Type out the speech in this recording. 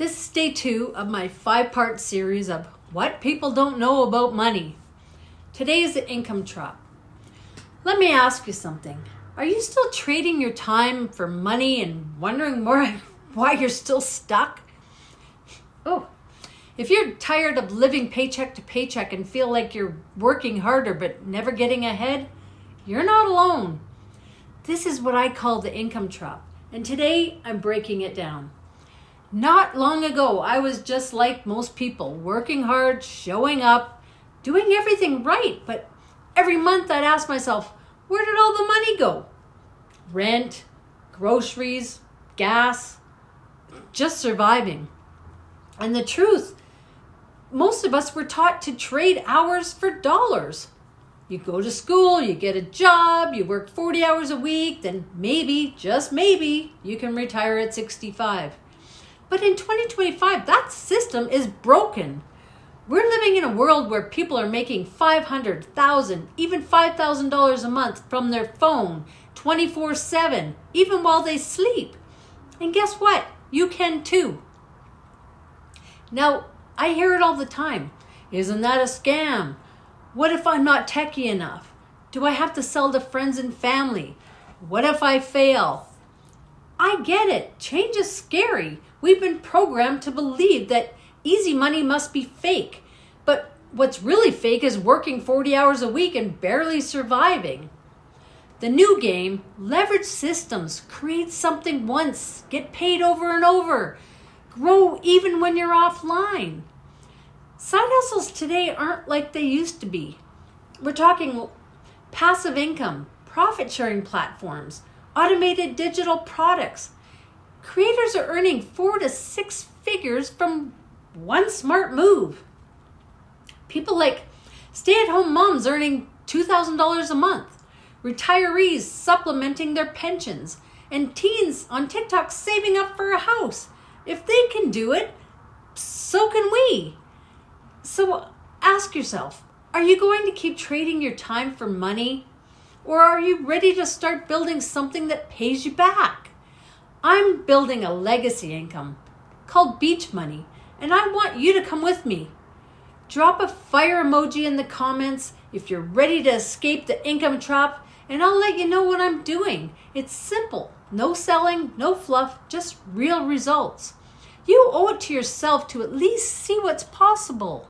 This is day 2 of my 5-part series of What People Don't Know About Money. Today is the income trap. Let me ask you something. Are you still trading your time for money and wondering why you're still stuck? Oh, if you're tired of living paycheck to paycheck and feel like you're working harder but never getting ahead, you're not alone. This is what I call the income trap, and today I'm breaking it down. Not long ago, I was just like most people, working hard, showing up, doing everything right. But every month I'd ask myself, where did all the money go? Rent, groceries, gas, just surviving. And the truth, most of us were taught to trade hours for dollars. You go to school, you get a job, you work 40 hours a week, then maybe, just maybe, you can retire at 65. But in 2025, that system is broken. We're living in a world where people are making $500,000, $1,000, even $5,000 a month from their phone, 24/7, even while they sleep. And guess what? You can too. Now, I hear it all the time. Isn't that a scam? What if I'm not techie enough? Do I have to sell to friends and family? What if I fail? I get it. Change is scary. We've been programmed to believe that easy money must be fake. But what's really fake is working 40 hours a week and barely surviving. The new game, leverage systems, create something once, get paid over and over, grow even when you're offline. Side hustles today aren't like they used to be. We're talking passive income, profit-sharing platforms, automated digital products. Creators are earning 4 to 6 figures from one smart move. People like stay-at-home moms earning $2,000 a month, retirees supplementing their pensions, and teens on TikTok saving up for a house. If they can do it, so can we. So ask yourself, are you going to keep trading your time for money? Or are you ready to start building something that pays you back? I'm building a legacy income called Beach Money, and I want you to come with me. Drop a fire emoji in the comments if you're ready to escape the income trap, and I'll let you know what I'm doing. It's simple. No selling, no fluff, just real results. You owe it to yourself to at least see what's possible.